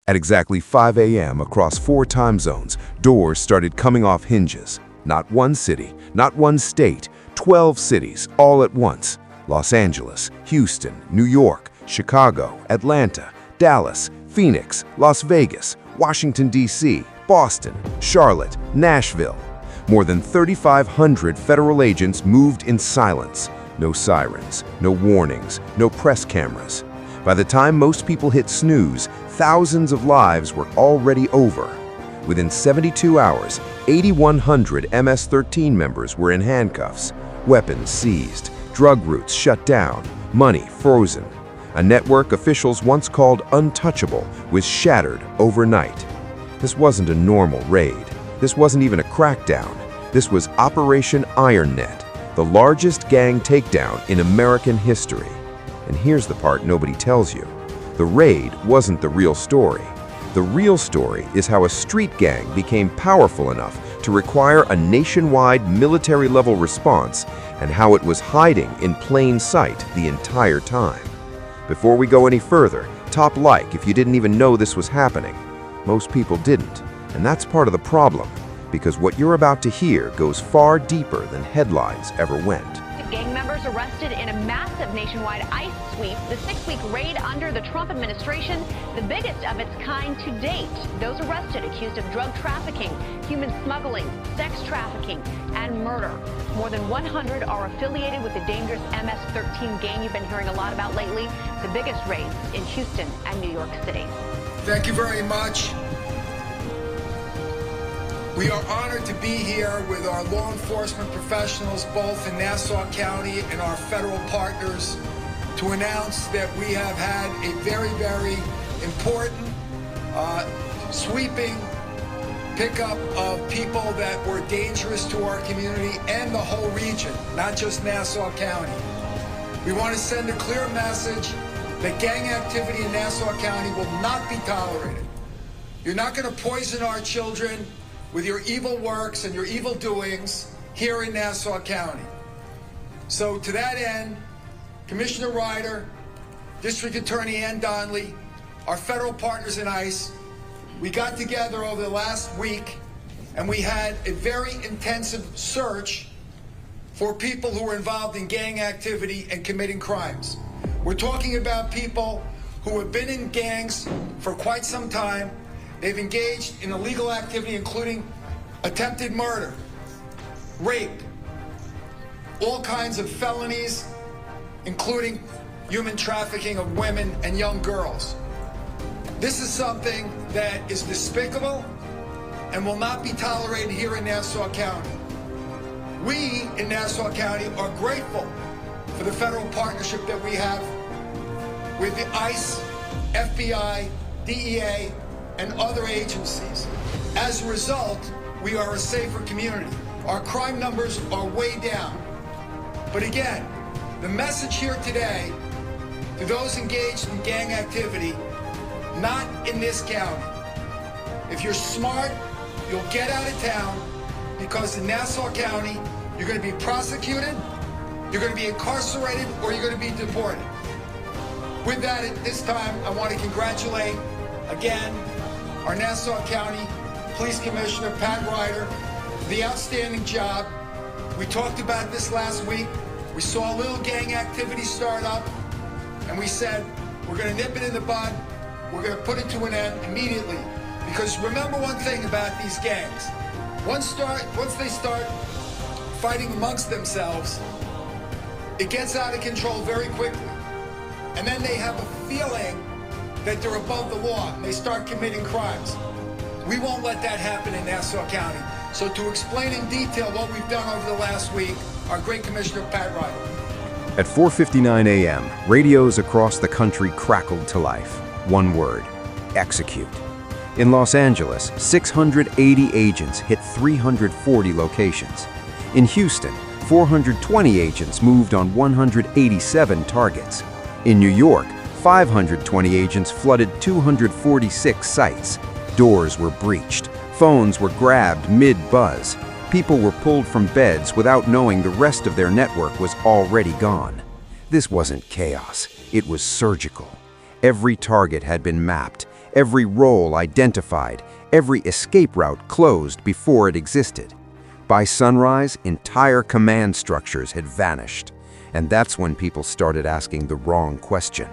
At exactly 5 a.m. across 4 time zones, doors started coming off hinges. Not one city, not one state, 12 cities all at once. Los Angeles, Houston, New York, Chicago, Atlanta, Dallas, Phoenix, Las Vegas, Washington, D.C., Boston, Charlotte, Nashville. More than 3,500 federal agents moved in silence. No sirens, no warnings, no press cameras. By the time most people hit snooze, thousands of lives were already over. Within 72 hours, 8,100 MS-13 members were in handcuffs, weapons seized, drug routes shut down, money frozen. A network officials once called untouchable was shattered overnight. This wasn't a normal raid. This wasn't even a crackdown. This was Operation Iron Net, the largest gang takedown in American history. And here's the part nobody tells you. The raid wasn't the real story. The real story is how a street gang became powerful enough to require a nationwide military-level response and how it was hiding in plain sight the entire time. Before we go any further, top like if you didn't even know this was happening. Most people didn't, and that's part of the problem, because what you're about to hear goes far deeper than headlines ever went. Gang members arrested in a massive nationwide ICE sweep, the 6-week raid under the Trump administration, the biggest of its kind to date. Those arrested accused of drug trafficking, human smuggling, sex trafficking, and murder. More than 100 are affiliated with the dangerous MS-13 gang you've been hearing a lot about lately, the biggest raids in Houston and New York City. Thank you very much. We are honored to be here with our law enforcement professionals, both in Nassau County and our federal partners, to announce that we have had a very, very important, sweeping pickup of people that were dangerous to our community and the whole region, not just Nassau County. We want to send a clear message that gang activity in Nassau County will not be tolerated. You're not going to poison our children with your evil works and your evil doings here in Nassau County. So to that end, Commissioner Ryder, District Attorney Ann Donnelly, our federal partners in ICE, we got together over the last week and we had a very intensive search for people who were involved in gang activity and committing crimes. We're talking about people who have been in gangs for quite some time. They've engaged in illegal activity, including attempted murder, rape, all kinds of felonies, including human trafficking of women and young girls. This is something that is despicable and will not be tolerated here in Nassau County. We in Nassau County are grateful for the federal partnership that we have with the ICE, FBI, DEA, and other agencies. As a result, we are a safer community. Our crime numbers are way down. But again, the message here today to those engaged in gang activity, not in this county. If you're smart, you'll get out of town, because in Nassau County, you're going to be prosecuted, you're going to be incarcerated, or you're going to be deported. With that, at this time, I want to congratulate again our Nassau County Police Commissioner, Pat Ryder, for the outstanding job. We talked about this last week. We saw a little gang activity start up, and we said, we're going to nip it in the bud. We're going to put it to an end immediately. Because remember one thing about these gangs. Once they start fighting amongst themselves, it gets out of control very quickly. And then they have a feeling that they're above the law, and they start committing crimes. We won't let that happen in Nassau County. So to explain in detail what we've done over the last week, our great Commissioner, Pat Ryder. At 4:59 a.m., radios across the country crackled to life. One word: execute. In Los Angeles, 680 agents hit 340 locations. In Houston, 420 agents moved on 187 targets. In New York, 520 agents flooded 246 sites. Doors were breached. Phones were grabbed mid-buzz. People were pulled from beds without knowing the rest of their network was already gone. This wasn't chaos. It was surgical. Every target had been mapped. every role identified, every escape route closed before it existed. By sunrise, entire command structures had vanished. And that's when people started asking the wrong question.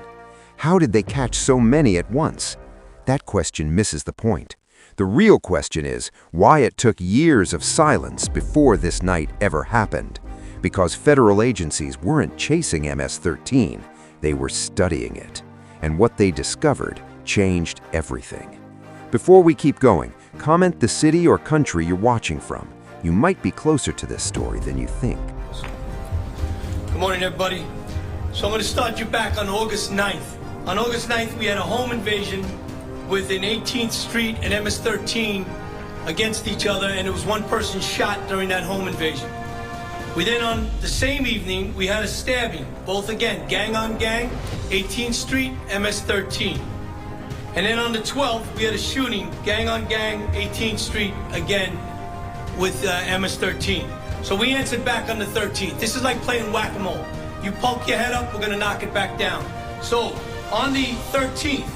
How did they catch so many at once? That question misses the point. The real question is why it took years of silence before this night ever happened. Because federal agencies weren't chasing MS-13, they were studying it. And what they discovered changed everything. Before we keep going, comment the city or country you're watching from. You might be closer to this story than you think. Good morning, everybody. So I'm going to start you back on August 9th. On August 9th, we had a home invasion with an 18th Street and MS-13 against each other, and it was one person shot during that home invasion. We then, on the same evening, we had a stabbing, both again, gang on gang, 18th Street, MS-13. And then on the 12th, we had a shooting, gang on gang, 18th Street, again, with MS-13. So we answered back on the 13th. This is like playing whack-a-mole. You poke your head up, we're gonna knock it back down. So on the 13th,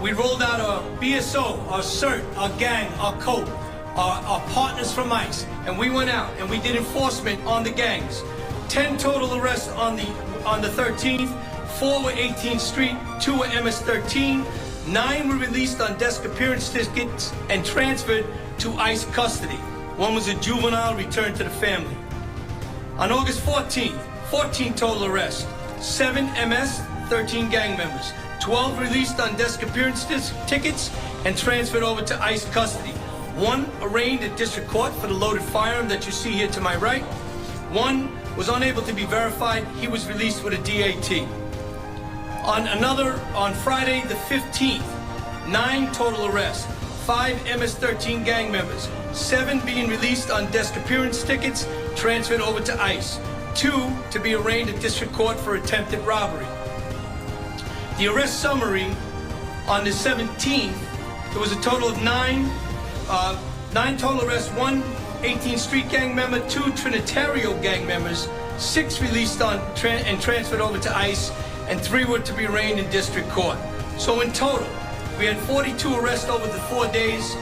we rolled out our BSO, our CERT, our gang, our COPE, our partners from ICE, and we went out and we did enforcement on the gangs. 10 total arrests on the 13th, 4 were 18th Street, 2 were MS-13, 9 were released on desk appearance tickets and transferred to ICE custody. 1 was a juvenile returned to the family. On August 14th, 14 total arrests, 7 MS-13 gang members, 12 released on desk appearance tickets and transferred over to ICE custody. 1 arraigned at district court for the loaded firearm that you see here to my right. 1 was unable to be verified. He was released with a DAT. On Friday the 15th, 9 total arrests, 5 MS-13 gang members, 7 being released on desk appearance tickets, transferred over to ICE. 2 to be arraigned at district court for attempted robbery. The arrest summary on the 17th, there was a total of 9 total arrests, 1 18th Street gang member, 2 Trinitario gang members, 6 released on and transferred over to ICE, and 3 were to be arraigned in district court. So in total, we had 42 arrests over the 4 days,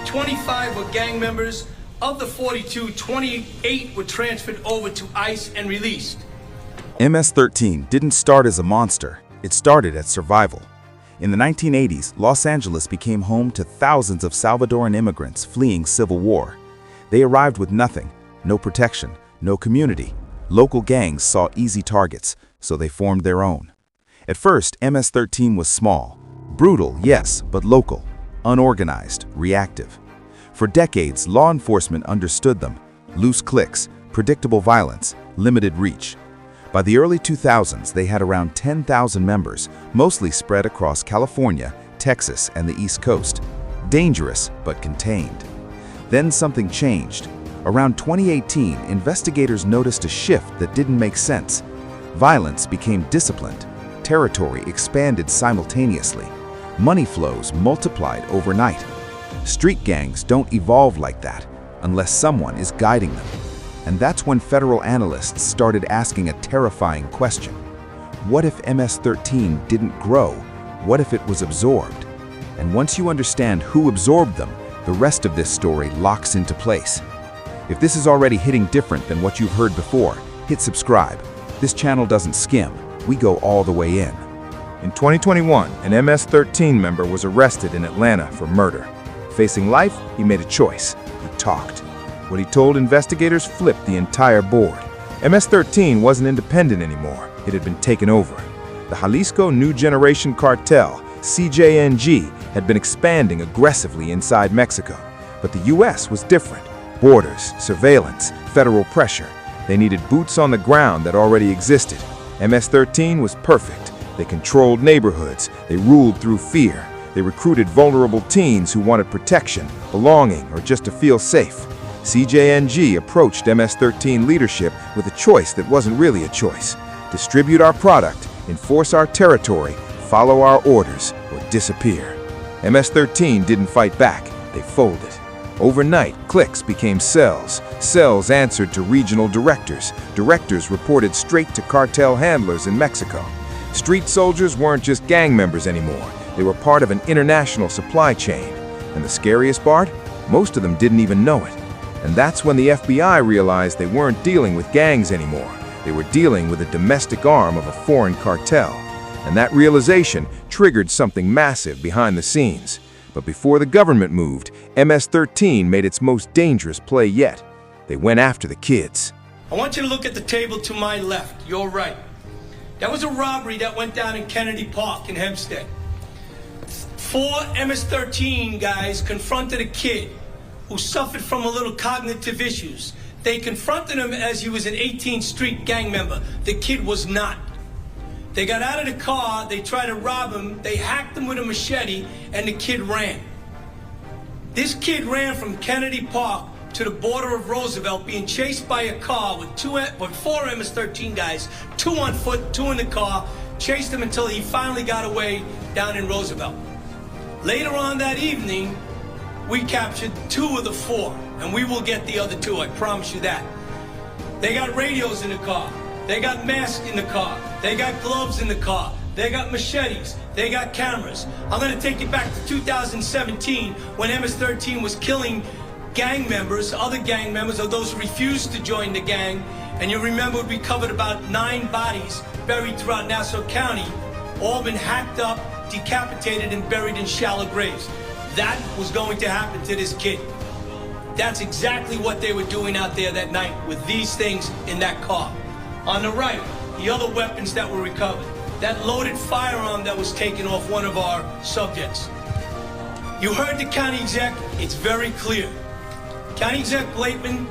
25 were gang members. Of the 42, 28 were transferred over to ICE and released. MS-13 didn't start as a monster, it started as survival. In the 1980s, Los Angeles became home to thousands of Salvadoran immigrants fleeing civil war. They arrived with nothing, no protection, no community. Local gangs saw easy targets, so they formed their own. At first, MS-13 was small, brutal, yes, but local, unorganized, reactive. For decades, law enforcement understood them: loose cliques, predictable violence, limited reach. By the early 2000s, they had around 10,000 members, mostly spread across California, Texas, and the East Coast. Dangerous, but contained. Then something changed. Around 2018, investigators noticed a shift that didn't make sense. Violence became disciplined. Territory expanded simultaneously. Money flows multiplied overnight. Street gangs don't evolve like that unless someone is guiding them. And that's when federal analysts started asking a terrifying question. What if MS-13 didn't grow? What if it was absorbed? And once you understand who absorbed them, the rest of this story locks into place. If this is already hitting different than what you've heard before, hit subscribe. This channel doesn't skim, we go all the way in. In 2021, an MS-13 member was arrested in Atlanta for murder. Facing life, he made a choice. He talked. What he told investigators flipped the entire board. MS-13 wasn't independent anymore. It had been taken over. The Jalisco New Generation Cartel, CJNG, had been expanding aggressively inside Mexico. But the U.S. was different. Borders, surveillance, federal pressure. They needed boots on the ground that already existed. MS-13 was perfect. They controlled neighborhoods. They ruled through fear. They recruited vulnerable teens who wanted protection, belonging, or just to feel safe. CJNG approached MS-13 leadership with a choice that wasn't really a choice. Distribute our product, enforce our territory, follow our orders, or disappear. MS-13 didn't fight back, they folded. Overnight, cliques became cells. Cells answered to regional directors. Directors reported straight to cartel handlers in Mexico. Street soldiers weren't just gang members anymore. They were part of an international supply chain. And the scariest part? Most of them didn't even know it. And that's when the FBI realized they weren't dealing with gangs anymore. They were dealing with a domestic arm of a foreign cartel. And that realization triggered something massive behind the scenes. But before the government moved, MS-13 made its most dangerous play yet. They went after the kids. I want you to look at the table to my left, your right. That was a robbery that went down in Kennedy Park in Hempstead. 4 MS-13 guys confronted a kid who suffered from a little cognitive issues. They confronted him as he was an 18th Street gang member. The kid was not. They got out of the car, they tried to rob him, they hacked him with a machete, and the kid ran. This kid ran from Kennedy Park to the border of Roosevelt, being chased by a car with 4 MS-13 guys, 2 on foot, 2 in the car, chased him until he finally got away down in Roosevelt. Later on that evening, we captured 2 of the 4, and we will get the other 2, I promise you that. They got radios in the car, they got masks in the car, they got gloves in the car, they got machetes, they got cameras. I'm gonna take you back to 2017 when MS-13 was killing gang members, other gang members, or those who refused to join the gang. And you remember we covered about 9 bodies buried throughout Nassau County, all been hacked up, decapitated, and buried in shallow graves. That was going to happen to this kid. That's exactly what they were doing out there that night with these things in that car. On the right, the other weapons that were recovered. That loaded firearm that was taken off one of our subjects. You heard the county exec, it's very clear. County Exec Blakeman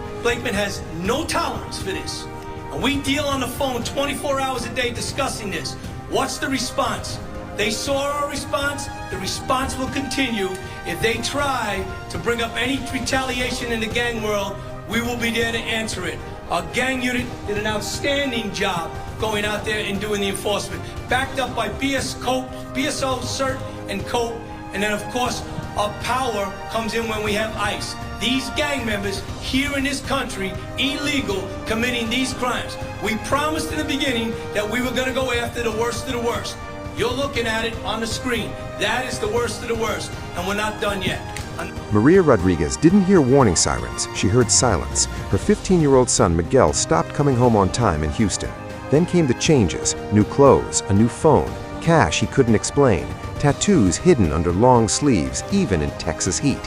has no tolerance for this. And we deal on the phone 24 hours a day discussing this. What's the response? They saw our response. The response will continue. If they try to bring up any retaliation in the gang world, we will be there to answer it. Our gang unit did an outstanding job going out there and doing the enforcement, backed up by BSO, CERT, and COPE. And then, of course, our power comes in when we have ICE. These gang members here in this country, illegal, committing these crimes. We promised in the beginning that we were going to go after the worst of the worst. You're looking at it on the screen. That is the worst of the worst, and we're not done yet. Maria Rodriguez didn't hear warning sirens. She heard silence. Her 15-year-old son, Miguel, stopped coming home on time in Houston. Then came the changes: new clothes, a new phone, cash he couldn't explain, tattoos hidden under long sleeves, even in Texas heat.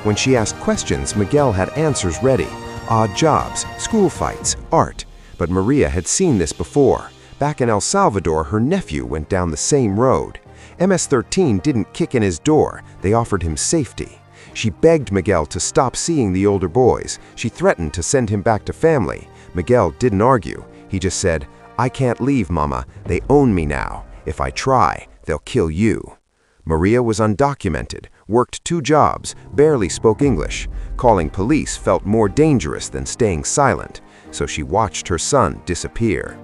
When she asked questions, Miguel had answers ready. Odd jobs, school fights, art. But Maria had seen this before. Back in El Salvador, her nephew went down the same road. MS-13 didn't kick in his door. They offered him safety. She begged Miguel to stop seeing the older boys. She threatened to send him back to family. Miguel didn't argue. He just said, "I can't leave, Mama. They own me now. If I try, they'll kill you." Maria was undocumented, worked 2 jobs, barely spoke English. Calling police felt more dangerous than staying silent, so she watched her son disappear.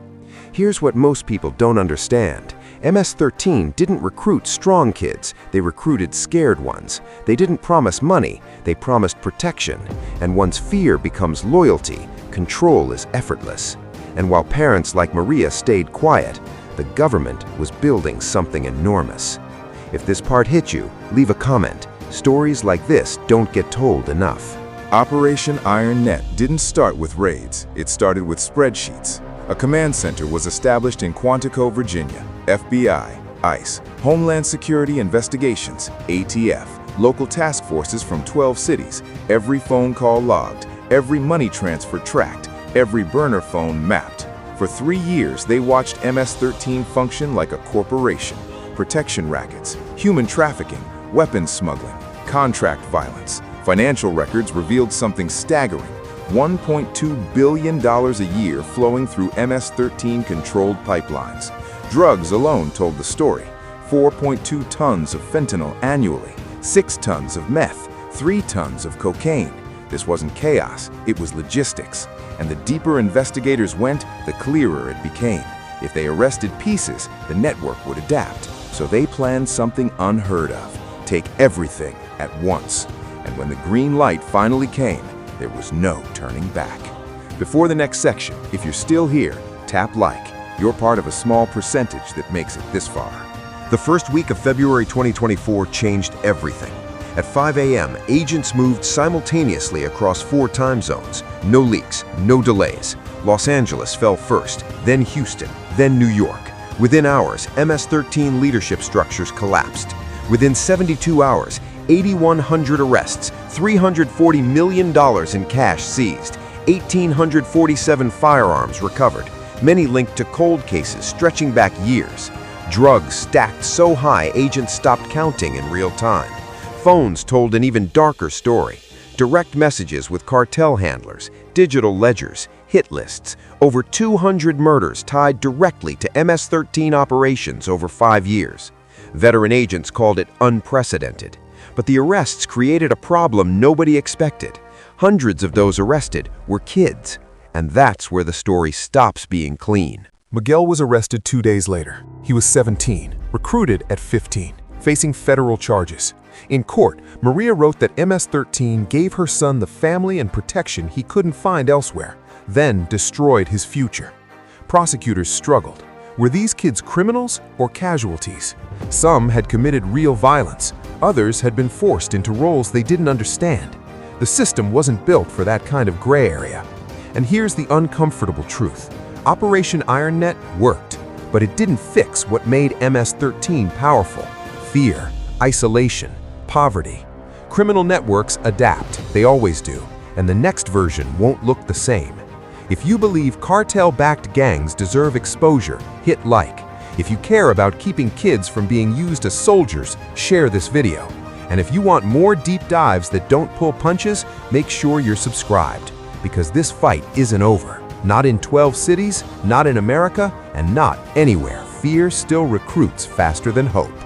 Here's what most people don't understand. MS-13 didn't recruit strong kids, they recruited scared ones. They didn't promise money, they promised protection. And once fear becomes loyalty, control is effortless. And while parents like Maria stayed quiet, the government was building something enormous. If this part hit you, leave a comment. Stories like this don't get told enough. Operation Iron Net didn't start with raids. It started with spreadsheets. A command center was established in Quantico, Virginia. FBI, ICE, Homeland Security Investigations, ATF, local task forces from 12 cities, every phone call logged, every money transfer tracked, every burner phone mapped. For 3 years, they watched MS-13 function like a corporation. Protection rackets, human trafficking, weapons smuggling, contract violence. Financial records revealed something staggering: $1.2 billion a year flowing through MS-13 controlled pipelines. Drugs alone told the story: 4.2 tons of fentanyl annually, 6 tons of meth, 3 tons of cocaine. This wasn't chaos, it was logistics. And the deeper investigators went, the clearer it became. If they arrested pieces, the network would adapt. So they planned something unheard of: take everything at once. And when the green light finally came, there was no turning back. Before the next section, if you're still here, tap like. You're part of a small percentage that makes it this far. The first week of February 2024 changed everything. At 5 a.m., agents moved simultaneously across 4 time zones. No leaks, no delays. Los Angeles fell first, then Houston, then New York. Within hours, MS-13 leadership structures collapsed. Within 72 hours, 8,100 arrests, $340 million in cash seized, 1,847 firearms recovered, many linked to cold cases stretching back years. Drugs stacked so high agents stopped counting in real time. Phones told an even darker story. Direct messages with cartel handlers, digital ledgers, hit lists, over 200 murders tied directly to MS-13 operations over 5 years. Veteran agents called it unprecedented. But the arrests created a problem nobody expected. Hundreds of those arrested were kids. And that's where the story stops being clean. Miguel was arrested 2 days later. He was 17, recruited at 15, facing federal charges. In court, Maria wrote that MS-13 gave her son the family and protection he couldn't find elsewhere, then destroyed his future. Prosecutors struggled. Were these kids criminals or casualties? Some had committed real violence. Others had been forced into roles they didn't understand. The system wasn't built for that kind of gray area. And here's the uncomfortable truth. Operation Iron Net worked, but it didn't fix what made MS-13 powerful: fear, isolation, poverty. Criminal networks adapt, they always do, and the next version won't look the same. If you believe cartel-backed gangs deserve exposure, hit like. If you care about keeping kids from being used as soldiers, share this video. And if you want more deep dives that don't pull punches, make sure you're subscribed. Because this fight isn't over. Not in 12 cities, not in America, and not anywhere. Fear still recruits faster than hope.